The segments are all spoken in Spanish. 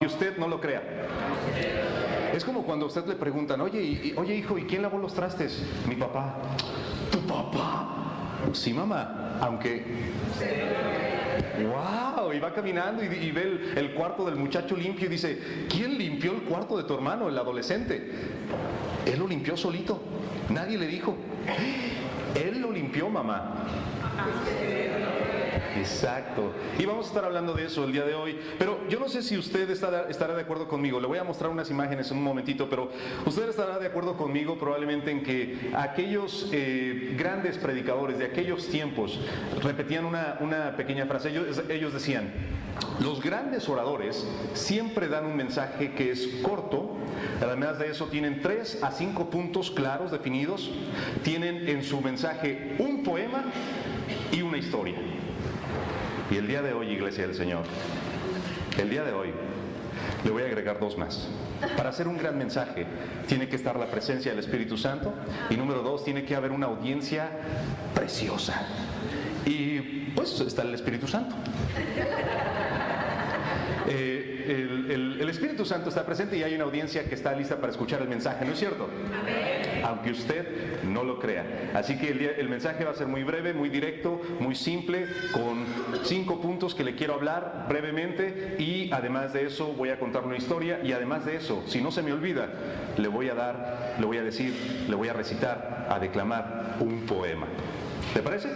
Que usted no lo crea. Es como cuando a usted le preguntan, oye hijo, ¿y quién lavó los trastes? Mi papá. ¿Tu papá? Sí, mamá, aunque... ¡Wow! Y va caminando y ve el cuarto del muchacho limpio y dice, ¿quién limpió el cuarto de tu hermano, el adolescente? Él lo limpió solito, nadie le dijo. Él lo limpió, mamá. Exacto. Y vamos a estar hablando de eso el día de hoy. Pero yo no sé si usted estará de acuerdo conmigo. Le voy a mostrar unas imágenes en un momentito, pero usted estará de acuerdo conmigo probablemente en que aquellos grandes predicadores de aquellos tiempos repetían una pequeña frase. Ellos decían, los grandes oradores siempre dan un mensaje que es corto. Además de eso tienen 3 a 5 puntos claros definidos. Tienen en su mensaje un poema y una historia. Y el día de hoy, Iglesia del Señor, el día de hoy le voy a agregar 2 más. Para hacer un gran mensaje tiene que estar la presencia del Espíritu Santo y número 2, tiene que haber una audiencia preciosa. Y pues está el Espíritu Santo. El Espíritu Santo está presente y hay una audiencia que está lista para escuchar el mensaje, ¿no es cierto? Aunque usted no lo crea. Así que el mensaje va a ser muy breve, muy directo, muy simple, con 5 puntos que le quiero hablar brevemente y además de eso voy a contar una historia y además de eso, si no se me olvida, le voy a recitar, a declamar un poema. ¿Le parece?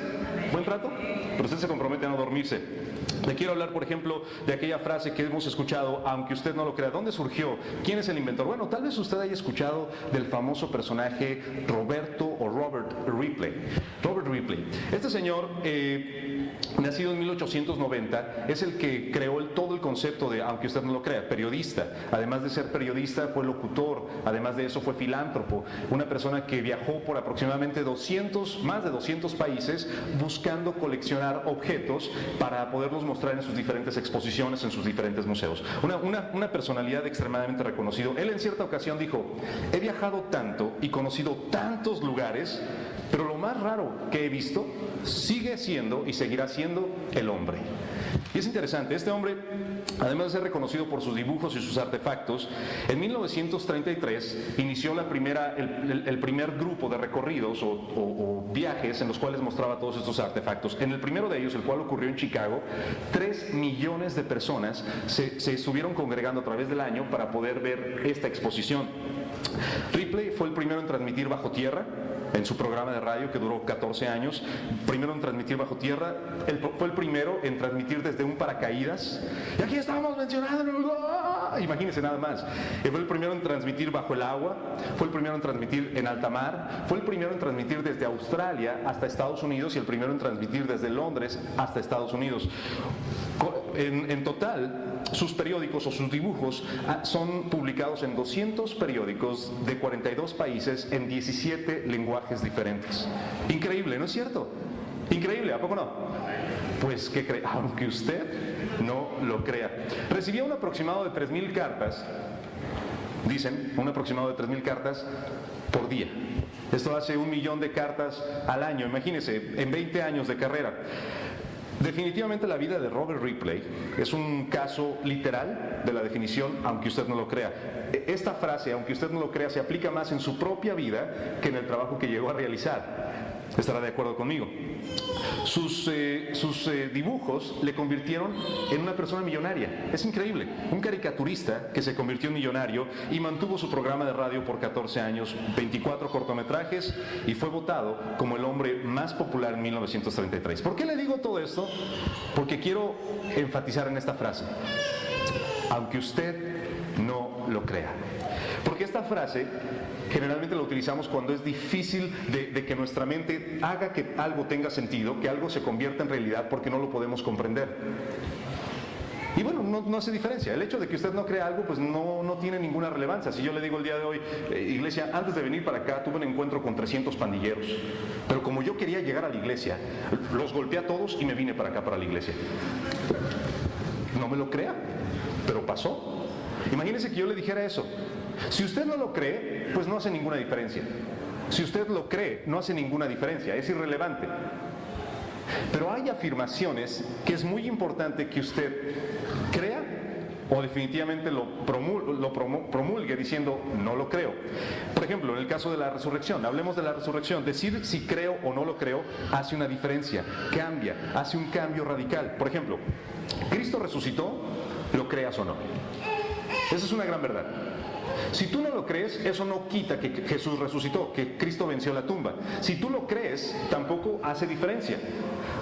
¿Buen trato? Pero usted se compromete a no dormirse. Le quiero hablar, por ejemplo, de aquella frase que hemos escuchado, aunque usted no lo crea. ¿Dónde surgió? ¿Quién es el inventor? Bueno, tal vez usted haya escuchado del famoso personaje Robert Ripley. Robert Ripley. Este señor, nacido en 1890, es el que creó todo el concepto de, aunque usted no lo crea, periodista. Además de ser periodista, fue locutor. Además de eso, fue filántropo. Una persona que viajó por aproximadamente más de 200 países buscando coleccionar objetos para poderlos mostrar en sus diferentes exposiciones, en sus diferentes museos. Una personalidad extremadamente reconocida. Él en cierta ocasión dijo, he viajado tanto y conocido tantos lugares, pero lo más raro que he visto sigue siendo y seguirá siendo el hombre. Y es interesante, este hombre, además de ser reconocido por sus dibujos y sus artefactos, en 1933 inició el primer grupo de recorridos o viajes en los cuales mostraba todos estos artefactos. En el primero de ellos, el cual ocurrió en Chicago, 3 millones de personas se estuvieron congregando a través del año para poder ver esta exposición. Ripley fue el primero en transmitir bajo tierra, en su programa de radio que duró 14 años, primero en transmitir bajo tierra, fue el primero en transmitir desde un paracaídas, y aquí estábamos mencionando, imagínense nada más, fue el primero en transmitir bajo el agua, fue el primero en transmitir en alta mar, fue el primero en transmitir desde Australia hasta Estados Unidos y el primero en transmitir desde Londres hasta Estados Unidos. En total, sus periódicos o sus dibujos son publicados en 200 periódicos de 42 países en 17 lenguajes diferentes. Increíble, ¿no es cierto? Increíble, ¿a poco no? Pues, ¿qué cree? Aunque usted no lo crea. Recibía un aproximado de 3,000 cartas, dicen, un aproximado de 3,000 cartas por día. Esto hace 1 millón de cartas al año, imagínense, en 20 años de carrera. Definitivamente la vida de Robert Ripley es un caso literal de la definición, aunque usted no lo crea. Esta frase, aunque usted no lo crea, se aplica más en su propia vida que en el trabajo que llegó a realizar. ¿Estará de acuerdo conmigo? Sus dibujos le convirtieron en una persona millonaria. Es increíble. Un caricaturista que se convirtió en millonario y mantuvo su programa de radio por 14 años, 24 cortometrajes y fue votado como el hombre más popular en 1933. ¿Por qué le digo todo esto? Porque quiero enfatizar en esta frase. Aunque usted no lo crea. Porque esta frase generalmente la utilizamos cuando es difícil de que nuestra mente haga que algo tenga sentido, que algo se convierta en realidad porque no lo podemos comprender. Y bueno, no hace diferencia. El hecho de que usted no crea algo, pues no tiene ninguna relevancia. Si yo le digo el día de hoy, iglesia, antes de venir para acá tuve un encuentro con 300 pandilleros. Pero como yo quería llegar a la iglesia, los golpeé a todos y me vine para acá, para la iglesia. No me lo crea, pero pasó. Imagínese que yo le dijera eso. Si usted no lo cree, pues no hace ninguna diferencia. Si usted lo cree, no hace ninguna diferencia, es irrelevante. Pero hay afirmaciones que es muy importante que usted crea o definitivamente lo promulgue diciendo no lo creo. Por ejemplo, en el caso de la resurrección, hablemos de la resurrección. Decir si creo o no lo creo hace una diferencia, cambia, hace un cambio radical. Por ejemplo, Cristo resucitó, lo creas o no. Esa es una gran verdad. Si tú no lo crees, eso no quita que Jesús resucitó, que Cristo venció la tumba. Si tú lo crees, tampoco hace diferencia,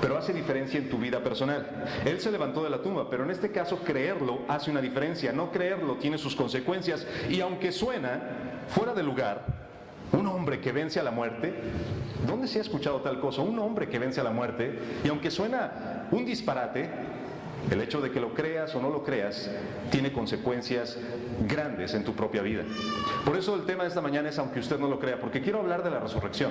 pero hace diferencia en tu vida personal. Él se levantó de la tumba, pero en este caso creerlo hace una diferencia. No creerlo tiene sus consecuencias, y aunque suena fuera de lugar, un hombre que vence a la muerte, ¿dónde se ha escuchado tal cosa? Un hombre que vence a la muerte, y aunque suena un disparate, el hecho de que lo creas o no lo creas tiene consecuencias grandes en tu propia vida. Por eso el tema de esta mañana es aunque usted no lo crea, porque quiero hablar de la resurrección.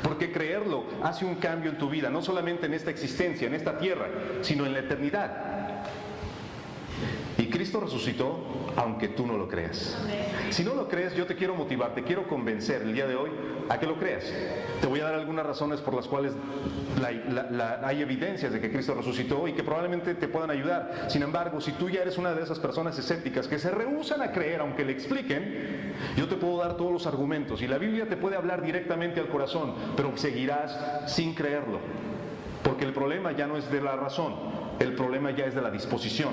Porque creerlo hace un cambio en tu vida, no solamente en esta existencia, en esta tierra, sino en la eternidad. Y Cristo resucitó aunque tú no lo creas. Si no lo crees, yo te quiero motivar, te quiero convencer el día de hoy a que lo creas. Te voy a dar algunas razones por las cuales hay evidencias de que Cristo resucitó y que probablemente te puedan ayudar. Sin embargo, si tú ya eres una de esas personas escépticas que se rehúsan a creer aunque le expliquen, yo te puedo dar todos los argumentos y la Biblia te puede hablar directamente al corazón, pero seguirás sin creerlo. Porque el problema ya no es de la razón, el problema ya es de la disposición.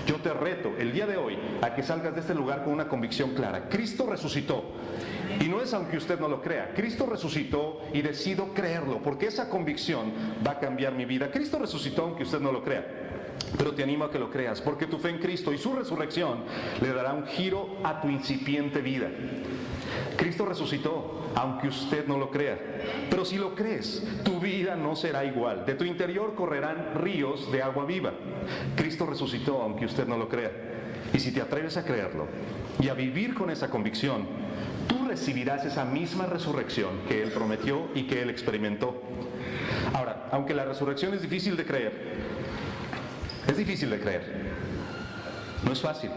Yo te reto el día de hoy a que salgas de este lugar con una convicción clara. Cristo resucitó. Y no es aunque usted no lo crea. Cristo resucitó y decido creerlo, porque esa convicción va a cambiar mi vida. Cristo resucitó aunque usted no lo crea. Pero te animo a que lo creas, porque tu fe en Cristo y su resurrección le dará un giro a tu incipiente vida. Cristo resucitó, aunque usted no lo crea. Pero si lo crees, tu vida no será igual. De tu interior correrán ríos de agua viva. Cristo resucitó, aunque usted no lo crea. Y si te atreves a creerlo y a vivir con esa convicción, tú recibirás esa misma resurrección que Él prometió y que Él experimentó. Ahora, aunque la resurrección es difícil de creer, no es fácil.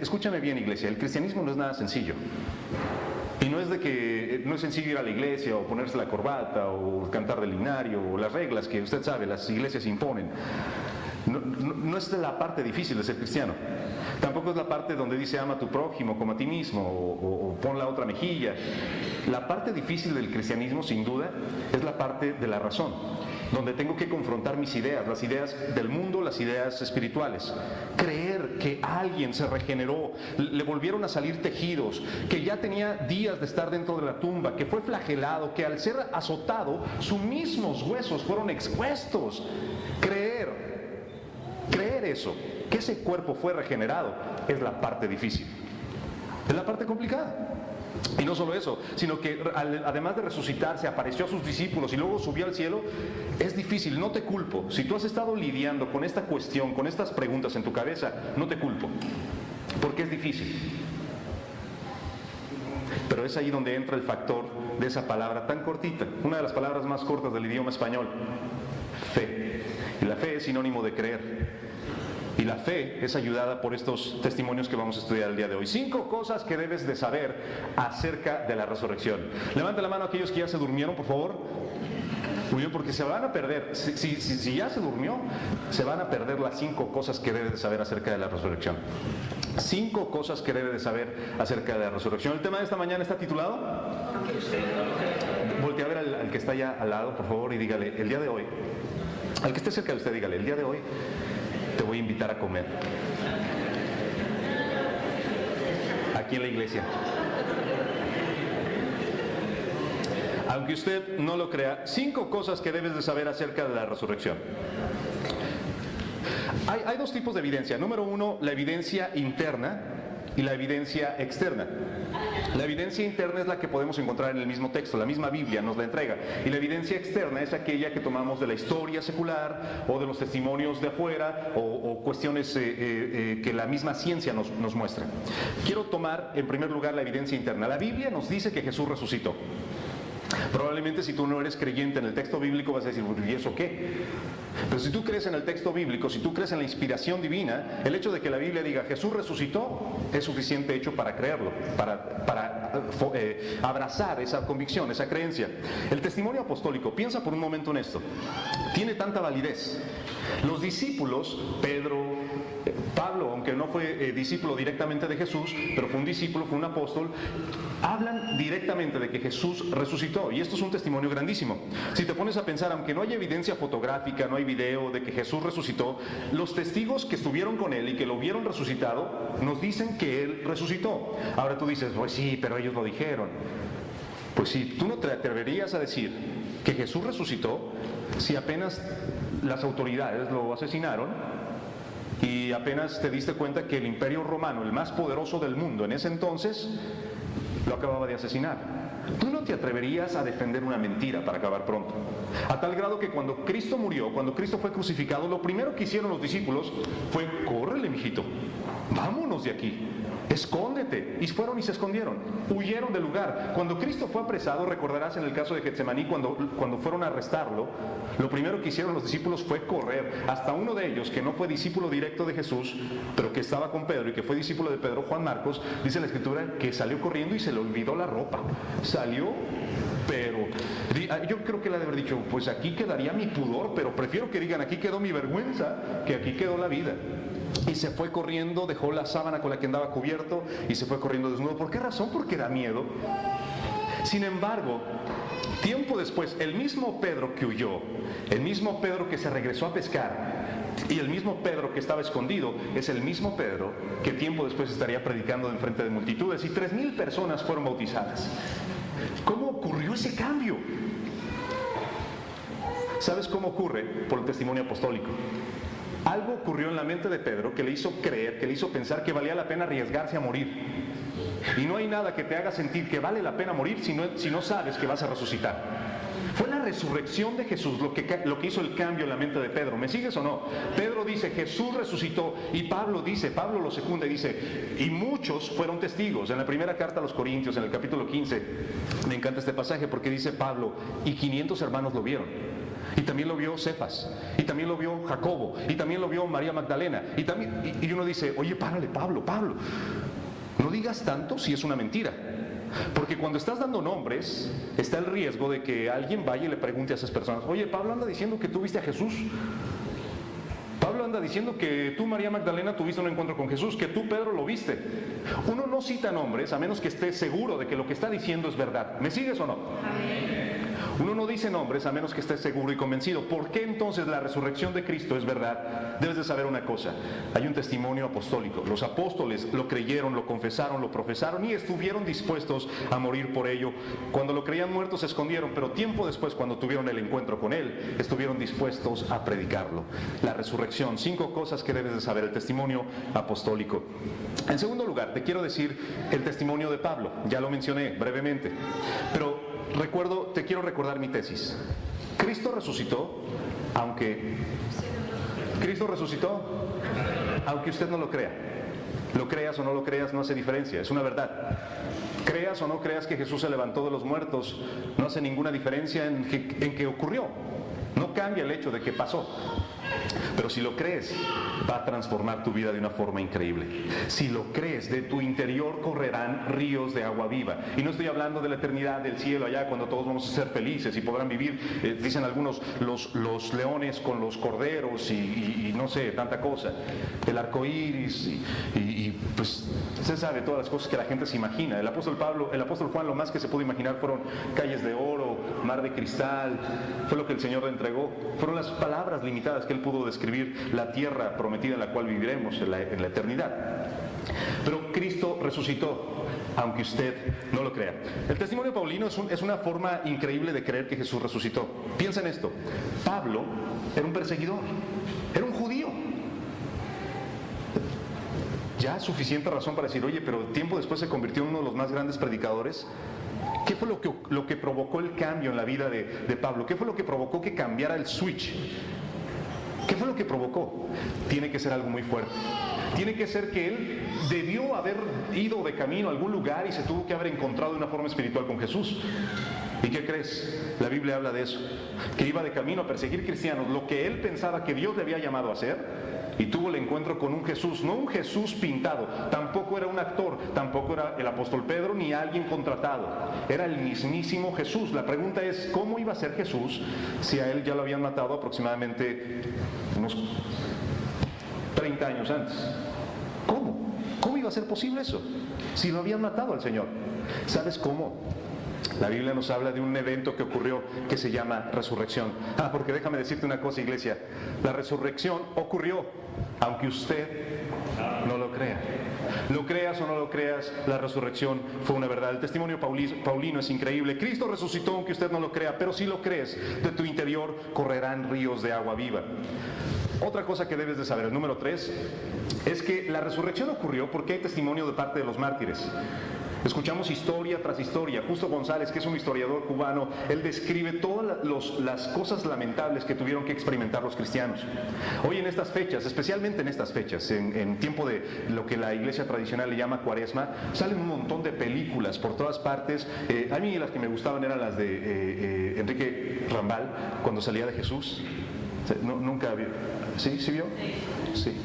Escúchame bien, iglesia, el cristianismo no es nada sencillo. Y no es sencillo ir a la iglesia o ponerse la corbata o cantar del himnario o las reglas que usted sabe, las iglesias imponen. No es la parte difícil de ser cristiano. Tampoco es la parte donde dice ama a tu prójimo como a ti mismo o pon la otra mejilla. La parte difícil del cristianismo, sin duda, es la parte de la razón, donde tengo que confrontar mis ideas, las ideas del mundo, las ideas espirituales. Creer que alguien se regeneró, le volvieron a salir tejidos, que ya tenía días de estar dentro de la tumba, que fue flagelado, que al ser azotado, sus mismos huesos fueron expuestos. Creer eso, que ese cuerpo fue regenerado, es la parte difícil, es la parte complicada. Y no solo eso, sino que además de resucitar, se apareció a sus discípulos y luego subió al cielo. Es difícil, no te culpo. Si tú has estado lidiando con esta cuestión, con estas preguntas en tu cabeza, no te culpo, porque es difícil. Pero es ahí donde entra el factor de esa palabra tan cortita, una de las palabras más cortas del idioma español: fe. Y la fe es sinónimo de creer. Y la fe es ayudada por estos testimonios que vamos a estudiar el día de hoy. 5 cosas que debes de saber acerca de la resurrección. Levanta la mano aquellos que ya se durmieron, por favor. Muy bien, porque se van a perder. Si ya se durmió, se van a perder las 5 cosas que debes de saber acerca de la resurrección. 5 cosas que debes de saber acerca de la resurrección. El tema de esta mañana está titulado. Voltea a ver al que está allá al lado, por favor, y dígale, el día de hoy, al que esté cerca de usted, dígale, el día de hoy te voy a invitar a comer. Aquí en la iglesia. Aunque usted no lo crea, 5 cosas que debes de saber acerca de la resurrección. Hay 2 tipos de evidencia. Número 1, la evidencia interna y la evidencia externa. La evidencia interna es la que podemos encontrar en el mismo texto, la misma Biblia nos la entrega. Y la evidencia externa es aquella que tomamos de la historia secular o de los testimonios de afuera o cuestiones que la misma ciencia nos muestra. Quiero tomar en primer lugar la evidencia interna. La Biblia nos dice que Jesús resucitó. Probablemente si tú no eres creyente en el texto bíblico vas a decir, ¿y eso qué? Pero si tú crees en el texto bíblico, si tú crees en la inspiración divina, el hecho de que la Biblia diga Jesús resucitó es suficiente hecho para creerlo, para abrazar esa convicción, esa creencia. El testimonio apostólico, piensa por un momento en esto, tiene tanta validez. Los discípulos, Pedro, Pablo, aunque no fue discípulo directamente de Jesús, pero fue un discípulo, fue un apóstol, hablan directamente de que Jesús resucitó, y esto es un testimonio grandísimo. Si te pones a pensar, aunque no hay evidencia fotográfica, no hay video de que Jesús resucitó, los testigos que estuvieron con él y que lo vieron resucitado, nos dicen que él resucitó. Ahora tú dices, pues sí, pero ellos lo dijeron. Pues sí, tú no te atreverías a decir que Jesús resucitó si apenas las autoridades lo asesinaron y apenas te diste cuenta que el imperio romano, el más poderoso del mundo en ese entonces, lo acababa de asesinar. Tú no te atreverías a defender una mentira para acabar pronto. A tal grado que cuando Cristo murió, cuando Cristo fue crucificado, lo primero que hicieron los discípulos fue, córrele, mijito, vámonos de aquí, escóndete. Y fueron y se escondieron, huyeron del lugar. Cuando Cristo fue apresado, recordarás en el caso de Getsemaní, cuando fueron a arrestarlo, lo primero que hicieron los discípulos fue correr. Hasta uno de ellos, que no fue discípulo directo de Jesús, pero que estaba con Pedro y que fue discípulo de Pedro, Juan Marcos, dice la Escritura que salió corriendo y se le olvidó la ropa. Salió, pero yo creo que le ha de haber dicho, pues aquí quedaría mi pudor, pero prefiero que digan aquí quedó mi vergüenza que aquí quedó la vida. Y se fue corriendo, dejó la sábana con la que andaba cubierto y se fue corriendo desnudo. ¿Por qué razón? Porque da miedo. Sin embargo, tiempo después, el mismo Pedro que huyó, el mismo Pedro que se regresó a pescar y el mismo Pedro que estaba escondido, es el mismo Pedro que tiempo después estaría predicando en frente de multitudes, y 3,000 personas fueron bautizadas. ¿Cómo ocurrió ese cambio? ¿Sabes cómo ocurre? Por el testimonio apostólico. Algo ocurrió en la mente de Pedro que le hizo creer, que le hizo pensar que valía la pena arriesgarse a morir. Y no hay nada que te haga sentir que vale la pena morir si no sabes que vas a resucitar. Fue la resurrección de Jesús lo que hizo el cambio en la mente de Pedro. ¿Me sigues o no? Pedro dice, Jesús resucitó, y Pablo lo secunda y dice, y muchos fueron testigos. En la primera carta a los Corintios, en el capítulo 15, me encanta este pasaje porque dice Pablo, y 500 hermanos lo vieron. Y también lo vio Cefas, y también lo vio Jacobo, y también lo vio María Magdalena, y uno dice, oye, párale, Pablo, no digas tanto si es una mentira, porque cuando estás dando nombres, está el riesgo de que alguien vaya y le pregunte a esas personas, oye, Pablo anda diciendo que tú viste a Jesús, Pablo anda diciendo que tú, María Magdalena, tuviste un encuentro con Jesús, que tú, Pedro, lo viste. Uno no cita nombres a menos que esté seguro de que lo que está diciendo es verdad. ¿Me sigues o no? Amén. Uno no dice nombres a menos que esté seguro y convencido. ¿Por qué entonces la resurrección de Cristo es verdad? Debes de saber una cosa. Hay un testimonio apostólico. Los apóstoles lo creyeron, lo confesaron, lo profesaron y estuvieron dispuestos a morir por ello. Cuando lo creían muerto se escondieron, pero tiempo después, cuando tuvieron el encuentro con Él, estuvieron dispuestos a predicarlo. La resurrección. 5 cosas que debes de saber. El testimonio apostólico. En segundo lugar, te quiero decir el testimonio de Pablo. Ya lo mencioné brevemente. Pero te quiero recordar mi tesis. Cristo resucitó, aunque usted no lo crea. Lo creas o no lo creas, no hace diferencia, es una verdad. Creas o no creas que Jesús se levantó de los muertos, no hace ninguna diferencia en que ocurrió. No cambia el hecho de que pasó. Pero si lo crees, va a transformar tu vida de una forma increíble. Si lo crees, de tu interior correrán ríos de agua viva. Y no estoy hablando de la eternidad del cielo allá, cuando todos vamos a ser felices y podrán vivir, dicen algunos, los leones con los corderos y no sé, tanta cosa. El arco iris y pues usted sabe todas las cosas que la gente se imagina. El apóstol Juan, lo más que se pudo imaginar fueron calles de oro, mar de cristal. Fue lo que el Señor le entregó. Fueron las palabras limitadas que Él pudo describir la tierra prometida en la cual viviremos en la eternidad. Pero Cristo resucitó, aunque usted no lo crea. El testimonio paulino es una forma increíble de creer que Jesús resucitó. Piensa en esto. Pablo era un perseguidor, era un judío. Ya suficiente razón para decir, oye, pero tiempo después se convirtió en uno de los más grandes predicadores. ¿Qué fue lo que provocó el cambio en la vida de Pablo? ¿Qué fue lo que provocó que cambiara el switch? ¿Qué fue lo que provocó? Tiene que ser algo muy fuerte. Tiene que ser que él debió haber ido de camino a algún lugar y se tuvo que haber encontrado de una forma espiritual con Jesús. ¿Y qué crees? La Biblia habla de eso, que iba de camino a perseguir cristianos, lo que él pensaba que Dios le había llamado a hacer, y tuvo el encuentro con un Jesús, no un Jesús pintado, tampoco era un actor, tampoco era el apóstol Pedro ni alguien contratado, era el mismísimo Jesús. La pregunta es, ¿cómo iba a ser Jesús si a él ya lo habían matado aproximadamente unos 30 años antes? ¿Cómo? ¿Cómo iba a ser posible eso? Si lo habían matado al Señor. ¿Sabes cómo? La Biblia nos habla de un evento que ocurrió que se llama resurrección. Porque déjame decirte una cosa, iglesia. La resurrección ocurrió, aunque usted no lo crea. Lo creas o no lo creas, la resurrección fue una verdad. El testimonio paulino es increíble. Cristo resucitó aunque usted no lo crea, pero si lo crees, de tu interior correrán ríos de agua viva. Otra cosa que debes de saber, el número 3, es que la resurrección ocurrió porque hay testimonio de parte de los mártires. Escuchamos historia tras historia. Justo González, que es un historiador cubano, él describe todas las cosas lamentables que tuvieron que experimentar los cristianos. Hoy en estas fechas, especialmente en estas fechas, en tiempo de lo que la iglesia tradicional le llama Cuaresma, salen un montón de películas por todas partes. A mí las que me gustaban eran las de Enrique Rambal, cuando salía de Jesús. Nunca vio. ¿Sí? ¿Sí vio? Sí.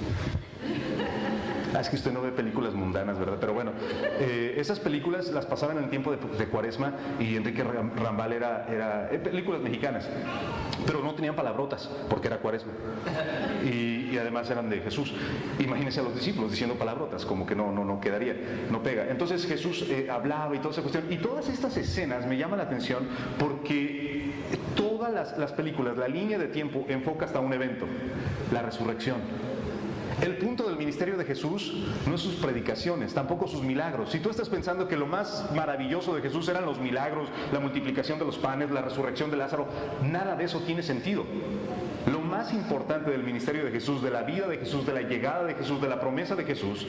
Es que usted no ve películas mundanas, ¿verdad? Pero bueno, esas películas las pasaban en tiempo de Cuaresma, y Enrique Rambal era películas mexicanas, pero no tenían palabrotas porque era Cuaresma, y además eran de Jesús. Imagínense a los discípulos diciendo palabrotas, como que no quedaría, no pega. Entonces Jesús hablaba y toda esa cuestión, y todas estas escenas me llaman la atención porque todas las películas, la línea de tiempo enfoca hasta un evento, la resurrección. El punto del ministerio de Jesús no es sus predicaciones, tampoco sus milagros. Si tú estás pensando que lo más maravilloso de Jesús eran los milagros, la multiplicación de los panes, la resurrección de Lázaro, nada de eso tiene sentido. Lo más importante del ministerio de Jesús, de la vida de Jesús, de la llegada de Jesús, de la promesa de Jesús,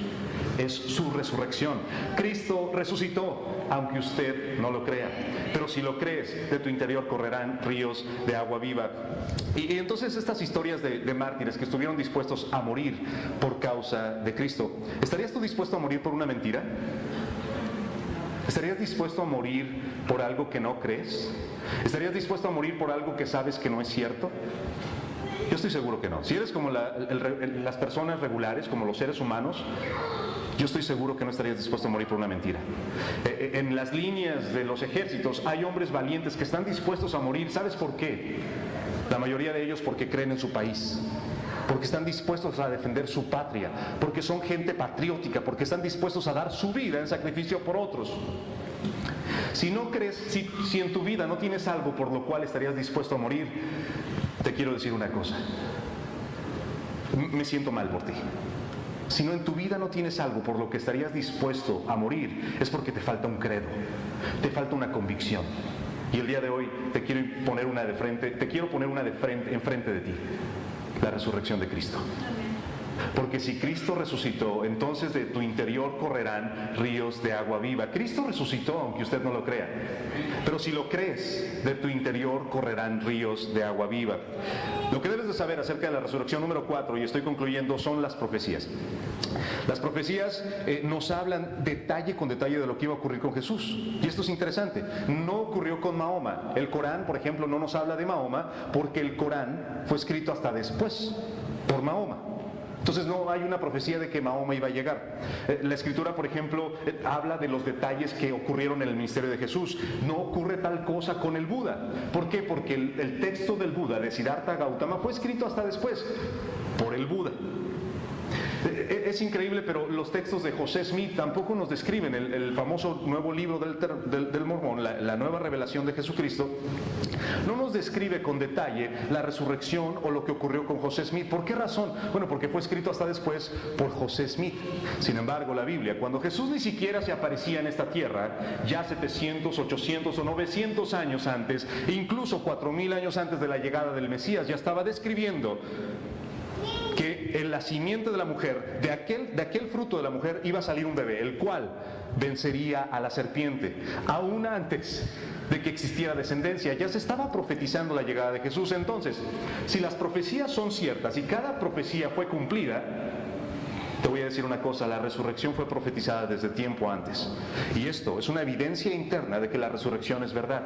es su resurrección. Cristo resucitó, aunque usted no lo crea. Pero si lo crees, de tu interior correrán ríos de agua viva. Y entonces estas historias de mártires que estuvieron dispuestos a morir por causa de Cristo. ¿Estarías tú dispuesto a morir por una mentira? ¿Estarías dispuesto a morir por algo que no crees? ¿Estarías dispuesto a morir por algo que sabes que no es cierto? Yo estoy seguro que no. Si eres como las personas regulares, como los seres humanos, yo estoy seguro que no estarías dispuesto a morir por una mentira. En las líneas de los ejércitos hay hombres valientes que están dispuestos a morir. ¿Sabes por qué? La mayoría de ellos porque creen en su país, porque están dispuestos a defender su patria, porque son gente patriótica, porque están dispuestos a dar su vida en sacrificio por otros. Si no crees, si en tu vida no tienes algo por lo cual estarías dispuesto a morir, te quiero decir una cosa. Me siento mal por ti. Si no, en tu vida no tienes algo por lo que estarías dispuesto a morir, es porque te falta un credo, te falta una convicción. Y el día de hoy te quiero poner una enfrente de ti, la resurrección de Cristo. Porque si Cristo resucitó, entonces de tu interior correrán ríos de agua viva. Cristo resucitó, aunque usted no lo crea. Pero si lo crees, de tu interior correrán ríos de agua viva. Lo que debes de saber acerca de la resurrección número 4, y estoy concluyendo, son las profecías. Las profecías nos hablan detalle con detalle de lo que iba a ocurrir con Jesús. Y esto es interesante. No ocurrió con Mahoma. El Corán, por ejemplo, no nos habla de Mahoma porque el Corán fue escrito hasta después por Mahoma. Entonces no hay una profecía de que Mahoma iba a llegar. La Escritura, por ejemplo, habla de los detalles que ocurrieron en el ministerio de Jesús. No ocurre tal cosa con el Buda. ¿Por qué? Porque el texto del Buda, de Siddhartha Gautama, fue escrito hasta después por el Buda. Es increíble, pero los textos de José Smith tampoco nos describen el famoso nuevo libro del Mormón, la nueva revelación de Jesucristo. No nos describe con detalle la resurrección o lo que ocurrió con José Smith. ¿Por qué razón? Bueno, porque fue escrito hasta después por José Smith. Sin embargo, la Biblia, cuando Jesús ni siquiera se aparecía en esta tierra, ya 700, 800 o 900 años antes, incluso 4000 años antes de la llegada del Mesías, ya estaba describiendo que en la simiente de la mujer, de aquel fruto de la mujer, iba a salir un bebé, el cual vencería a la serpiente. Aún antes de que existiera descendencia, ya se estaba profetizando la llegada de Jesús. Entonces, si las profecías son ciertas y cada profecía fue cumplida, te voy a decir una cosa, la resurrección fue profetizada desde tiempo antes. Y esto es una evidencia interna de que la resurrección es verdad.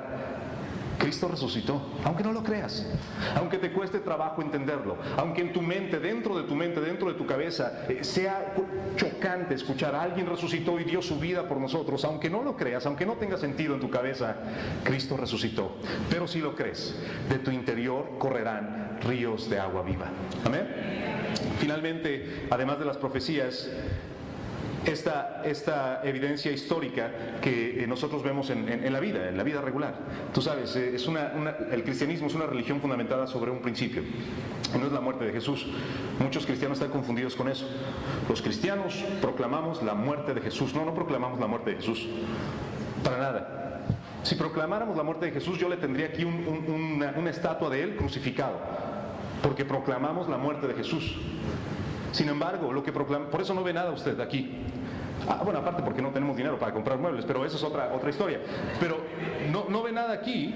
Cristo resucitó, aunque no lo creas, aunque te cueste trabajo entenderlo, aunque en tu mente, dentro de tu cabeza, sea chocante escuchar a alguien resucitó y dio su vida por nosotros, aunque no lo creas, aunque no tenga sentido en tu cabeza, Cristo resucitó. Pero si lo crees, de tu interior correrán ríos de agua viva. Amén. Finalmente, además de las profecías, esta evidencia histórica que nosotros vemos en la vida regular. Tú sabes, el cristianismo es una religión fundamentada sobre un principio, y no es la muerte de Jesús. Muchos cristianos están confundidos con eso. Los cristianos proclamamos la muerte de Jesús. No proclamamos la muerte de Jesús, para nada. Si proclamáramos la muerte de Jesús, yo le tendría aquí una estatua de Él crucificado, porque proclamamos la muerte de Jesús. Sin embargo, por eso no ve nada usted aquí. Bueno, aparte porque no tenemos dinero para comprar muebles, pero eso es otra historia. Pero no ve nada aquí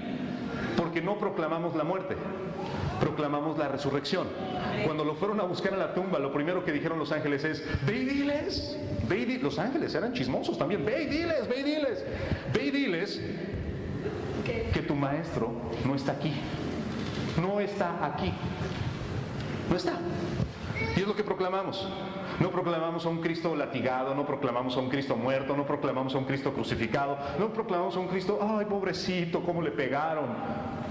porque no proclamamos la muerte, proclamamos la resurrección. Cuando lo fueron a buscar a la tumba, lo primero que dijeron los ángeles es: ve y diles, los ángeles eran chismosos también, ve y diles que tu maestro no está aquí, no está. Y es lo que proclamamos. No proclamamos a un Cristo latigado, no proclamamos a un Cristo muerto, no proclamamos a un Cristo crucificado, no proclamamos a un Cristo, ay pobrecito, cómo le pegaron.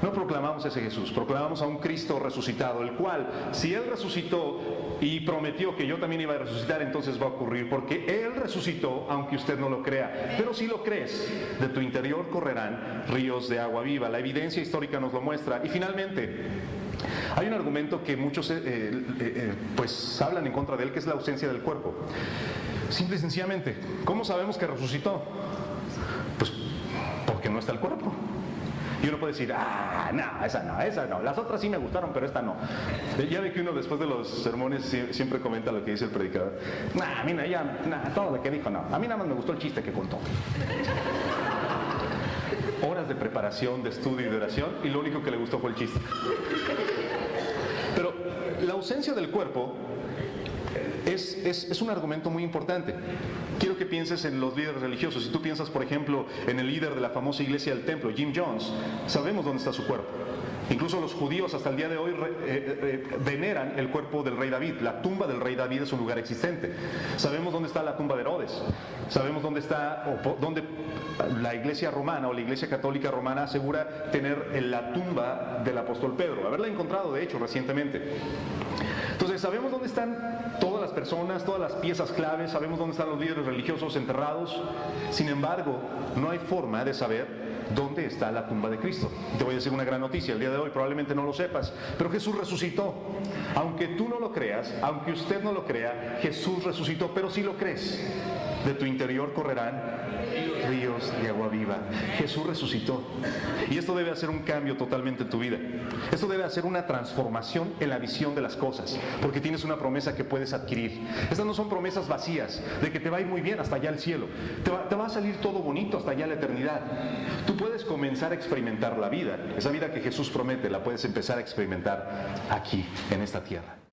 No proclamamos a ese Jesús, proclamamos a un Cristo resucitado, el cual, si Él resucitó y prometió que yo también iba a resucitar, entonces va a ocurrir, porque Él resucitó, aunque usted no lo crea. Pero si lo crees, de tu interior correrán ríos de agua viva. La evidencia histórica nos lo muestra. Y finalmente, hay un argumento que muchos pues hablan en contra de él, que es la ausencia del cuerpo. Simple y sencillamente, ¿cómo sabemos que resucitó? Pues porque no está el cuerpo. Y uno puede decir, no, esa no, las otras sí me gustaron, pero esta no. Ya ve que uno después de los sermones siempre comenta lo que dice el predicador. Todo lo que dijo no, a mí nada más me gustó el chiste que contó. Horas de preparación, de estudio y de oración, y lo único que le gustó fue el chiste. Pero la ausencia del cuerpo es un argumento muy importante. Quiero que pienses en los líderes religiosos. Si tú piensas, por ejemplo, en el líder de la famosa iglesia del templo, Jim Jones, sabemos dónde está su cuerpo. Incluso los judíos hasta el día de hoy veneran el cuerpo del rey David. La tumba del rey David es un lugar existente. Sabemos dónde está la tumba de Herodes. Sabemos dónde está, dónde la iglesia romana o la iglesia católica romana asegura tener la tumba del apóstol Pedro. Haberla encontrado, de hecho, recientemente. Entonces, sabemos dónde están todas las personas, todas las piezas claves, sabemos dónde están los líderes religiosos enterrados. Sin embargo, no hay forma de saber dónde está la tumba de Cristo. Te voy a decir una gran noticia el día de hoy, probablemente no lo sepas, pero Jesús resucitó. Aunque tú no lo creas, aunque usted no lo crea, Jesús resucitó. Pero si lo crees, de tu interior correrán ríos de agua viva. Jesús resucitó. Y esto debe hacer un cambio totalmente en tu vida. Esto debe hacer una transformación en la visión de las cosas, porque tienes una promesa que puedes adquirir. Estas no son promesas vacías, de que te va a ir muy bien hasta allá al cielo. Te va a salir todo bonito hasta allá a la eternidad. Tú puedes comenzar a experimentar la vida. Esa vida que Jesús promete, la puedes empezar a experimentar aquí, en esta tierra.